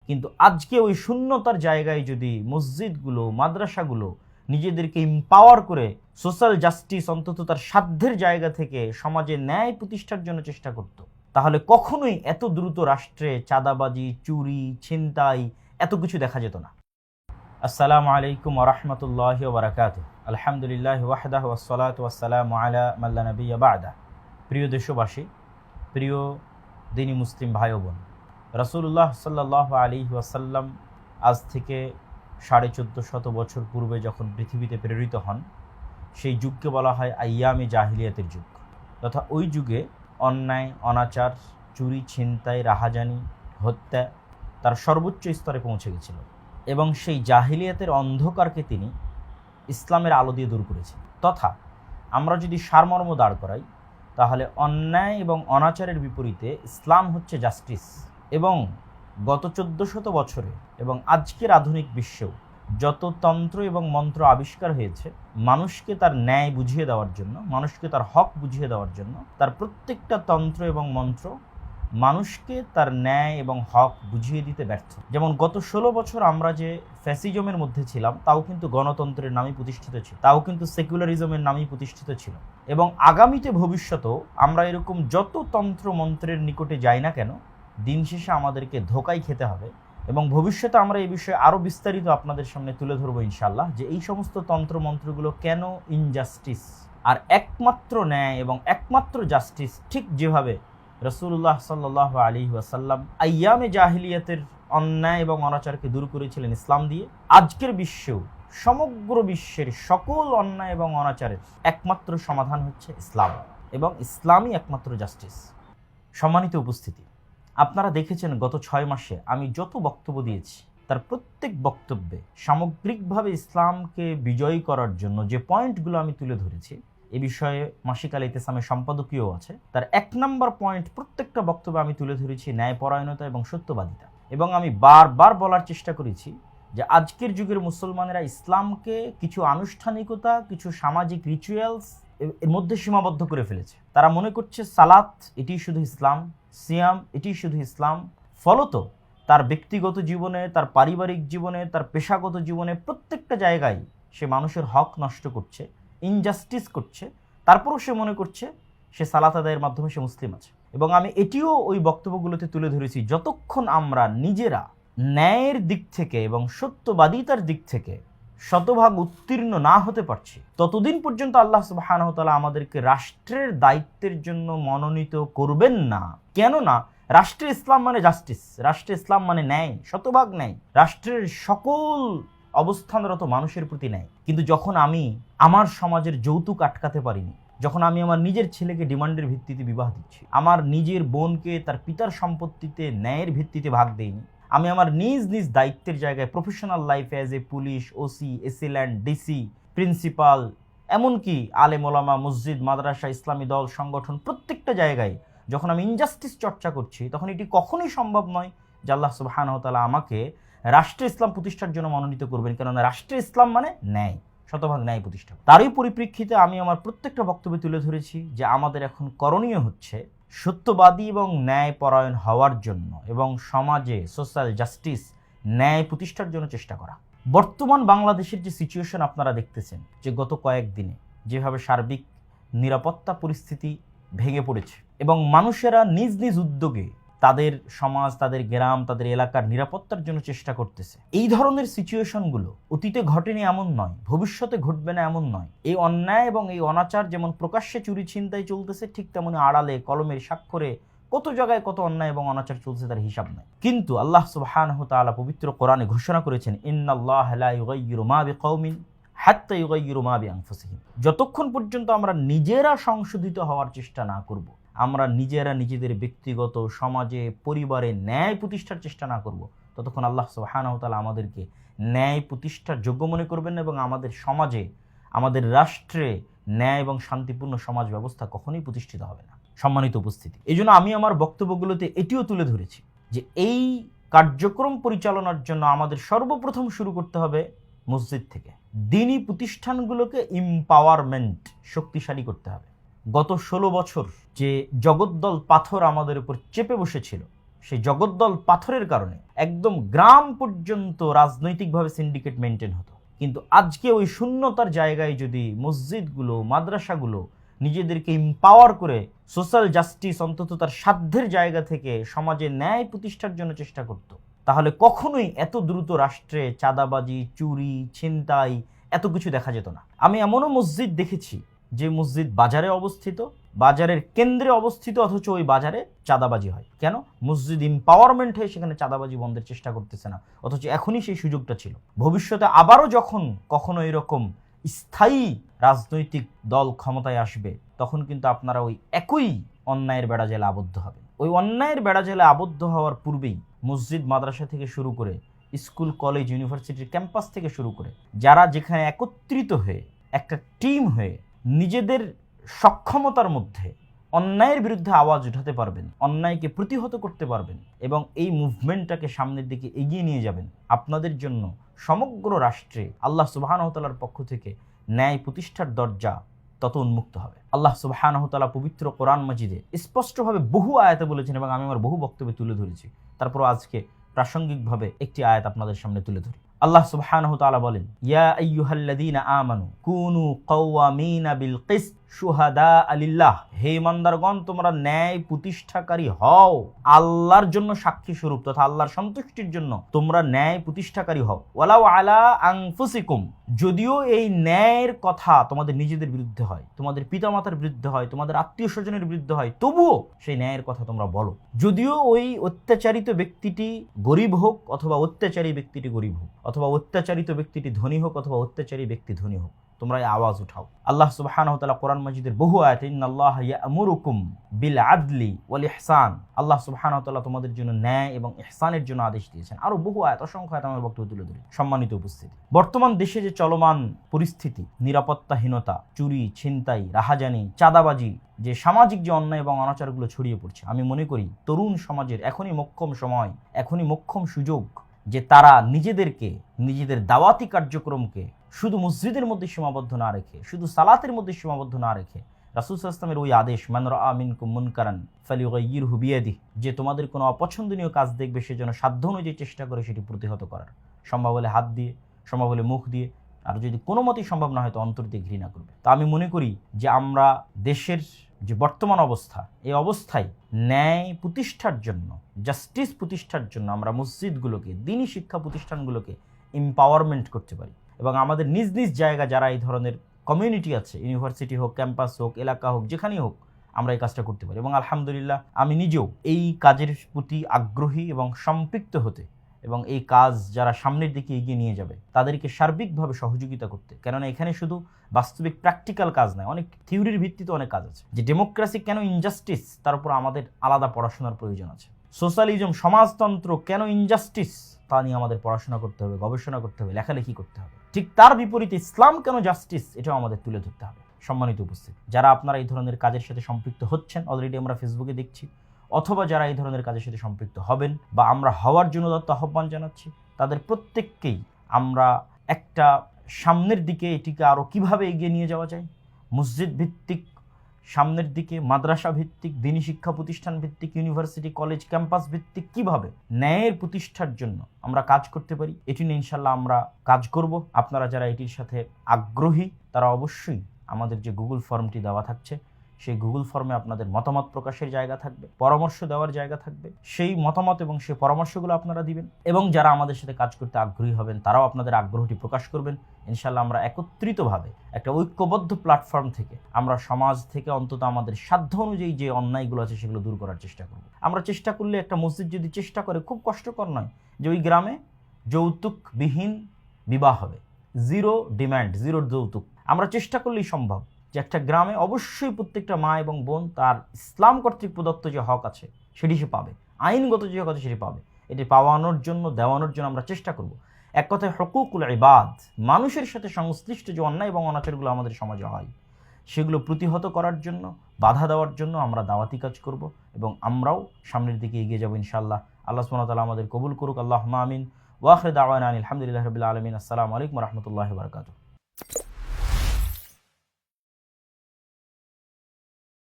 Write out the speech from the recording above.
কিন্তু আজকে ওই শূন্যতার জায়গায় যদি মসজিদগুলো, মাদ্রাসাগুলো নিজেদেরকে এম্পাওয়ার করে সোশ্যাল জাস্টিস অন্তত তার সাধ্যের জায়গা থেকে সমাজে ন্যায় প্রতিষ্ঠার জন্য চেষ্টা করত, তাহলে কখনোই এত দ্রুত রাষ্ট্রে চাঁদাবাজি, চুরি, ছিনতাই এত কিছু দেখা যেত না। আসসালামু আলাইকুম ওয়া রাহমাতুল্লাহি ওয়া বারাকাতুহু। আলহামদুলিল্লাহি ওয়াহদাহু ওয়াসসালাতু ওয়াসসালামু আলা মান লা নাবিয়্যা বা'দা। প্রিয় দেশবাসী, প্রিয় দিনী মুসলিম ভাই ও বোন, রাসূলুল্লাহ সাল্লাল্লাহু আলাইহি ওয়াসাল্লাম আজ থেকে 1450 বছর পূর্বে যখন পৃথিবীতে প্রেরিত হন, সেই যুগকে বলা হয় আইয়ামে জাহিলিয়াতের যুগ, তথা ওই যুগে অন্যায়, অনাচার, চুরি, ছিনতাই, রাহাজানি, হত্যা তার সর্বোচ্চ স্তরে পৌঁছে গেছিল এবং সেই জাহিলিয়াতের অন্ধকারকে তিনি ইসলামের আলো দিয়ে দূর করেছেন। তথা আমরা যদি সারমর্ম দাঁড় করাই, তাহলে অন্যায় এবং অনাচারের বিপরীতে ইসলাম হচ্ছে জাস্টিস। এবং গত 1400 বছরে এবং আজকের আধুনিক বিশ্বেও যত তন্ত্র এবং মন্ত্র আবিষ্কার হয়েছে মানুষকে তার ন্যায় বুঝিয়ে দেওয়ার জন্য, মানুষকে তার হক বুঝিয়ে দেওয়ার জন্য, তার প্রত্যেকটা তন্ত্র এবং মন্ত্র মানুষকে তার ন্যায় এবং হক বুঝিয়ে দিতে ব্যর্থ। যেমন গত 16 বছর আমরা যে ফ্যাসিজমের মধ্যে ছিলাম, তাও কিন্তু গণতন্ত্রের নামে প্রতিষ্ঠিত ছিল, তাও কিন্তু সেকুলারিজমের নামেই প্রতিষ্ঠিত ছিল। এবং আগামীতে ভবিষ্যতেও আমরা এরকম যত তন্ত্র মন্ত্রের নিকটে যাই না কেন, দিন শেষে আমাদেরকে ধোঁকাই খেতে হবে। এবং ভবিষ্যতে আমরা এই বিষয়ে আরও বিস্তারিত আপনাদের সামনে তুলে ধরবো ইনশাআল্লাহ, যে এই সমস্ত তন্ত্র মন্ত্রগুলো কেন ইনজাস্টিস, আর একমাত্র ন্যায় এবং একমাত্র জাস্টিস, ঠিক যেভাবে রাসূলুল্লাহ সাল্লাল্লাহু আলাইহি ওয়াসাল্লাম আইয়ামে জাহিলিয়াতের অন্যায় এবং অনাচারকে দূর করেছিলেন ইসলাম দিয়ে, আজকের বিশ্বেও সমগ্র বিশ্বের সকল অন্যায় এবং অনাচারের একমাত্র সমাধান হচ্ছে ইসলাম, এবং ইসলামই একমাত্র জাস্টিস। সম্মানিত উপস্থিতি, আপনারা দেখেছেন গত 6 মাসে আমি যত বক্তব্য দিয়েছি, তার প্রত্যেক বক্তব্যে সামগ্রিকভাবে ইসলামকে বিজয়ী করার জন্য যে পয়েন্টগুলো আমি তুলে ধরেছি, এ বিষয়ে মাসিক আল ইতিসামের সম্পাদকীয় আছে। তার 1 নম্বর পয়েন্ট প্রত্যেকটা বক্তব্যে আমি তুলে ধরেছি ন্যায়পরায়ণতা এবং সত্যবাদিতা। এবং আমি বারবার বলার চেষ্টা করেছি যে আজকের যুগের মুসলমানেরা ইসলামকে কিছু আনুষ্ঠানিকতা, কিছু সামাজিক রিচুয়ালস এর মধ্যে সীমাবদ্ধ করে ফেলেছে। তারা মনে করছে সালাত এটি শুধু ইসলাম, সিয়াম এটি শুধু ইসলাম। ফলত তার ব্যক্তিগত জীবনে, তার পারিবারিক জীবনে, তার পেশাগত জীবনে প্রত্যেকটা জায়গায় সে মানুষের হক নষ্ট করছে, ইনজাস্টিস করছে। তারপরও সে মনে করছে সে সালাত আদায়ের মাধ্যমে সে মুসলিম আছে। এবং আমি এটিও ওই বক্তব্যগুলোতে তুলে ধরেছি, যতক্ষণ আমরা নিজেরা ন্যায়ের দিক থেকে এবং সত্যবাদিতার দিক থেকে শতভাগ উত্তীর্ণ না হতে পারছি, ততদিন পর্যন্ত আল্লাহ সুবহানাহু ওয়া তাআলা আমাদেরকে রাষ্ট্রের দায়িত্বের জন্য মনোনীত করবেন না। কেননা রাষ্ট্রে ইসলাম মানে জাস্টিস, রাষ্ট্রে ইসলাম মানে ন্যায়, শতভাগ ন্যায়, রাষ্ট্রের সকল অবস্থানরত মানুষের প্রতি ন্যায়। কিন্তু যখন আমি আমার সমাজের যৌতুক আটকাতে পারিনি, যখন আমি আমার নিজের ছেলেকে ডিমান্ডের ভিত্তিতে বিবাহ দিচ্ছি, আমার নিজের বোনকে তার পিতার সম্পত্তিতে ন্যায়ের ভিত্তিতে ভাগ দেইনি, আমি আমার নিজ নিজ দায়িত্বের জায়গায় প্রফেশনাল লাইফে as a police, OC, AC land, DC, principal, এমনকি আলেম ওলামা, মসজিদ, মাদ্রাসা, ইসলামী দল, সংগঠন, প্রত্যেকটা জায়গায় যখন আমি ইনজাস্টিস চর্চা করছি, তখন এটি কখনোই সম্ভব নয় যে আল্লাহ সুবহানাহু ওয়া তাআলা আমাকে রাষ্ট্রে ইসলাম প্রতিষ্ঠার জন্য মনোনীত করবেন। কেননা রাষ্ট্রে ইসলাম মানে ন্যায়, শতভাগ ন্যায় প্রতিষ্ঠা। তারই পরিপ্রেক্ষিতে আমি আমার প্রত্যেকটা বক্তব্যে তুলে ধরেছি যে আমাদের এখন করণীয় হচ্ছে সত্যবাদী এবং ন্যায়পরায়ণ হওয়ার জন্য এবং সমাজে সোশ্যাল জাস্টিস, ন্যায় প্রতিষ্ঠার জন্য চেষ্টা করা। বর্তমান বাংলাদেশের যে সিচুয়েশন আপনারা দেখতেছেন, যে গত কয়েকদিনে যেভাবে সার্বিক নিরাপত্তা পরিস্থিতি ভেঙে পড়েছে এবং মানুষেরা নিজ নিজ উদ্যোগে তাদের সমাজ, তাদের গ্রাম, তাদের এলাকার নিরাপত্তার জন্য চেষ্টা করতেছে, এই ধরনের সিচুয়েশনগুলো অতীতে ঘটেনি এমন নয়, ভবিষ্যতে ঘটবে না এমন নয়। এই অন্যায় এবং এই অনাচার যেমন প্রকাশ্যে চুরি ছিনতাই চলতেছে, ঠিক তেমনি আড়ালে কলমের স্বাক্ষরে কত জায়গায় কত অন্যায় এবং অনাচার চলছে, তার হিসাব নাই। কিন্তু আল্লাহ সুবহানাহু ওয়া তাআলা পবিত্র কোরআনে ঘোষণা করেছেন, ইন্নাল্লাহা লা ইউগাইয়িরু মা বিকওমিন হাত্তা ইউগাইয়িরু মা বিআনফুসিহিম। যতক্ষণ পর্যন্ত আমরা নিজেরা সংশোধিত হওয়ার চেষ্টা না করব, আমরা নিজেরা নিজেদের ব্যক্তিগত, সমাজে, পরিবারে ন্যায় প্রতিষ্ঠার চেষ্টা না করব, ততক্ষণ আল্লাহ সুবহানাহু ওয়া তাআলা আমাদেরকে ন্যায় প্রতিষ্ঠার যোগ্য মনে করবেন না এবং আমাদের সমাজে, আমাদের রাষ্ট্রে ন্যায় এবং শান্তিপূর্ণ সমাজ ব্যবস্থা কখনোই প্রতিষ্ঠিত হবে না। সম্মানিত উপস্থিতি, এই জন্য আমি আমার বক্তব্যগুলোতে এটিও তুলে ধরেছি যে এই কার্যক্রম পরিচালনার জন্য আমাদের সর্বপ্রথম শুরু করতে হবে মসজিদ থেকে। দ্বীনি প্রতিষ্ঠানগুলোকে এম্পাওয়ারমেন্ট, শক্তিশালী করতে হবে। গত 16 বছর যে জগদ্দল পাথর আমাদের উপর চেপে বসেছিল, সেই জগদ্দল পাথরের কারণে একদম গ্রাম পর্যন্ত রাজনৈতিকভাবে সিন্ডিকেট মেনটেন হতো। কিন্তু আজকে ওই শূন্যতার জায়গায় যদি মসজিদগুলো, মাদ্রাসাগুলো নিজেদেরকে এম্পাওয়ার করে সোশ্যাল জাস্টিস অন্তত তার সাধ্যের জায়গা থেকে সমাজে ন্যায় প্রতিষ্ঠার জন্য চেষ্টা করত, তাহলে কখনোই এত দ্রুত রাষ্ট্রে চাঁদাবাজি, চুরি, ছিনতাই এত কিছু দেখা যেত না। আমি এমনও মসজিদ দেখেছি যে মসজিদ বাজারে অবস্থিত, বাজারের কেন্দ্রে অবস্থিত, অথচ ওই বাজারে চাঁদাবাজি হয়। কেন? মসজিদ এম্পাওয়ারমেন্ট হয়ে সেখানে চাঁদাবাজি বন্ধের চেষ্টা করতেছে না, অথচ এখনই সেই সুযোগটা ছিল। ভবিষ্যতে আবারও যখন কখনো এরকম স্থায়ী রাজনৈতিক দল ক্ষমতায় আসবে, তখন কিন্তু আপনারা ওই একই অন্যায়ের বেড়াজালে আবদ্ধ হবেন। ওই অন্যায়ের বেড়াজালে আবদ্ধ হওয়ার পূর্বেই মসজিদ, মাদ্রাসা থেকে শুরু করে স্কুল, কলেজ, ইউনিভার্সিটির ক্যাম্পাস থেকে শুরু করে যারা যেখানে একত্রিত হয়ে একটা টিম হয়ে নিজেদের সক্ষমতার মধ্যে অন্যায়ের বিরুদ্ধে আওয়াজ উঠাতে পারবেন, অন্যায়কে প্রতিহত করতে পারবেন এবং এই মুভমেন্টটাকে সামনের দিকে এগিয়ে নিয়ে যাবেন, আপনাদের জন্য সমগ্র রাষ্ট্রে আল্লাহ সুবহানাহু ওয়া তাআলার পক্ষ থেকে ন্যায় প্রতিষ্ঠার দরজা তত উন্মুক্ত হবে। আল্লাহ সুবহানাহু ওয়া তাআলা পবিত্র কোরআন মাজিদে স্পষ্টভাবে বহু আয়াতে বলেছেন এবং আমি আমার বহু বক্তব্যে তুলে ধরেছি, তারপরও আজকে প্রাসঙ্গিকভাবে একটি আয়াত আপনাদের সামনে তুলে ধরি। আল্লাহ সুবহানাহু ওয়া তাআলা বলেন, ইয়া আইয়ুহাল্লাযীনা আমানু কুনু কাওয়ামিনা বিল কিসত শুহাদা লিল্লাহ, হে ইমানদারগণ তোমরা ন্যায় প্রতিষ্ঠাকারী হও, আল্লাহর জন্য সাক্ষী স্বরূপ তথা আল্লাহর সন্তুষ্টির জন্য তোমরা ন্যায় প্রতিষ্ঠাকারী হও। ওয়ালাউ আলা আনফুসিকুম, যদিও এই ন্যায়ের কথা তোমাদের নিজেদের বিরুদ্ধে হয়, তোমাদের পিতামাতার বিরুদ্ধে হয়, তোমাদের আত্মীয় স্বজনের বিরুদ্ধে হয়, তবুও সেই ন্যায়ের কথা তোমরা বলো। যদিও ওই অত্যাচারিত ব্যক্তিটি গরিব হোক অথবা অত্যাচারী ব্যক্তিটি গরিব হোক, অথবা অত্যাচারিত ব্যক্তিটি ধনী হোক অথবা অত্যাচারী ব্যক্তি ধনী হোক, তোমরা এই আওয়াজ উঠাও। আল্লাহ সুবহানাহু ওয়া তাআলা কোরআন মাজিদের বহু আয়াতে ইন্নাল্লাহা ইয়া'মুরুকুম বিল আদলি ওয়াল ইহসান, আল্লাহ সুবহানাহু ওয়া তাআলা তোমাদের জন্য ন্যায় এবং ইহসানের জন্য আদেশ দিয়েছেন। আরো বহু আয়াত, অসংখ্য আয়াত আমার বক্তব্য তুলে ধরি। সম্মানিত উপস্থিতি, বর্তমান দেশে যে চলমান পরিস্থিতি, নিরাপত্তাহীনতা, চুরি, ছিনতাই, রাহাজানি, চাঁদাবাজি, যে সামাজিক যে অন্যায় এবং অনাচারগুলো ছড়িয়ে পড়ছে, আমি মনে করি তরুণ সমাজের এখনই মোক্ষম সময়, এখনই মোক্ষম সুযোগ যে তারা নিজেদেরকে, নিজেদের দাওয়াতি কার্যক্রমকে শুধু মসজিদের মধ্যে সীমাবদ্ধ না রেখে, শুধু সালাতের মধ্যে সীমাবদ্ধ না রেখে, রাসূল সাল্লাল্লাহু আলাইহি ওয়াসাল্লামের ওই আদেশ, মান রাআ মিনকুম মুনকারান ফালিয়ুগাইয়িরহু বিয়াদিহি, যে তোমাদের কোনো অপছন্দনীয় কাজ দেখবে সে যেন সাধ্য অনুযায়ী চেষ্টা করে সেটি প্রতিহত করার, সম্ভব হলে হাত দিয়ে, সম্ভব হলে মুখ দিয়ে, আর যদি কোনো মতেই সম্ভব না হয় তো অন্তর দিয়ে ঘৃণা করবে। তো আমি মনে করি যে আমরা দেশের যে বর্তমান অবস্থা, এই অবস্থায় ন্যায় প্রতিষ্ঠার জন্য, জাস্টিস প্রতিষ্ঠার জন্য আমরা মসজিদগুলোকে, দ্বীনি শিক্ষা প্রতিষ্ঠানগুলোকে এম্পাওয়ারমেন্ট করতে পারি এবং আমাদের নিজ নিজ জায়গা যারা এই ধরনের কমিউনিটি আছে, ইউনিভার্সিটি হোক, ক্যাম্পাস হোক, এলাকা হোক, যেখানেই হোক, আমরা এই কাজটা করতে পারি। এবং আলহামদুলিল্লাহ আমি নিজেও এই কাজের প্রতি আগ্রহী এবং সম্পৃক্ত হতে এবং এই কাজ যারা সামনের দিকে এগিয়ে নিয়ে যাবে তাদেরকে সার্বিকভাবে সহযোগিতা করতে। কেননা এখানে শুধু বাস্তবিক প্র্যাকটিক্যাল কাজ নয়, অনেক থিওরির ভিত্তিতে অনেক কাজ আছে। যে ডেমোক্রেসি কেন ইনজাস্টিস, তার উপর আমাদের আলাদা পড়াশোনার প্রয়োজন আছে। সোশ্যালিজম, সমাজতন্ত্র কেন ইনজাস্টিস, তা নিয়ে আমাদের পড়াশোনা করতে হবে, গবেষণা করতে হবে, লেখালেখি করতে হবে। ঠিক তার বিপরীতে ইসলাম কেন জাস্টিস, এটাও আমাদের তুলে ধরতে হবে। সম্মানিত উপস্থিতি, যারা আপনারা এই ধরনের কাজের সাথে সম্পৃক্ত হচ্ছেন, অলরেডি আমরা ফেসবুকে দেখছি, অথবা যারা এই ধরনের কাজের সাথে সম্পৃক্ত হবেন বা আমরা হওয়ার জন্য আহ্বান জানাচ্ছি, তাদের প্রত্যেককেই আমরা একটা সামনের দিকে এটিকে আরও কিভাবে এগিয়ে নিয়ে যাওয়া যায়, মসজিদ ভিত্তিক সামনের দিকে, মাদ্রাসা ভিত্তিক, দ্বীনি শিক্ষা প্রতিষ্ঠান ভিত্তিক, ইউনিভার্সিটি, কলেজ, ক্যাম্পাস ভিত্তিক কিভাবে ন্যায়ের প্রতিষ্ঠার জন্য আমরা কাজ করতে পারি, এটি নিয়ে ইনশাল্লাহ আমরা কাজ করব। আপনারা যারা এটির সাথে আগ্রহী তারা অবশ্যই আমাদের যে গুগল ফর্মটি দেওয়া থাকছে, সেই গুগল ফর্মে আপনাদের মতামত প্রকাশের জায়গা থাকবে, পরামর্শ দেওয়ার জায়গা থাকবে। সেই মতামত এবং সেই পরামর্শগুলো আপনারা দিবেন এবং যারা আমাদের সাথে কাজ করতে আগ্রহী হবেন তারাও আপনাদের আগ্রহটি প্রকাশ করবেন। ইনশাল্লাহ আমরা একত্রিতভাবে একটা ঐক্যবদ্ধ প্ল্যাটফর্ম থেকে আমরা সমাজ থেকে অন্তত আমাদের সাধ্য অনুযায়ী যে অন্যায়গুলো আছে সেগুলো দূর করার চেষ্টা করব। আমরা চেষ্টা করলে, একটা মসজিদ যদি চেষ্টা করে, খুব কষ্টকর নয় যে ওই গ্রামে যৌতুকবিহীন বিবাহ হবে, জিরো ডিম্যান্ড, জিরো যৌতুক। আমরা চেষ্টা করলেই সম্ভব যে একটা গ্রামে অবশ্যই প্রত্যেকটা মা এবং বোন তার ইসলাম কর্তৃক প্রদত্ত যে হক আছে সেটি সে পাবে, আইনগত যে হক আছে সেটি পাবে। এটি পাওয়ানোর জন্য, দেওয়ানোর জন্য আমরা চেষ্টা করব। এক কথায় হুকুকুল ইবাদ, মানুষের সাথে সংশ্লিষ্ট যে অন্যায় এবং অনাচারগুলো আমাদের সমাজে হয় সেগুলো প্রতিহত করার জন্য, বাধা দেওয়ার জন্য আমরা দাওয়াতি কাজ করব এবং আমরাও সামনের দিকে এগিয়ে যাব ইনশাআল্লাহ। আল্লাহ সুবহানাহু ওয়া তাআলা আমাদের কবুল করুক। আল্লাহুম্মা আমিন। ওয়া আখিরু দাওয়ানা আলহামদুলিল্লাহি রাব্বিল আলামিন। আসসালামু আলাইকুম ওয়া রাহমাতুল্লাহি ওয়া বারাকাতুহু।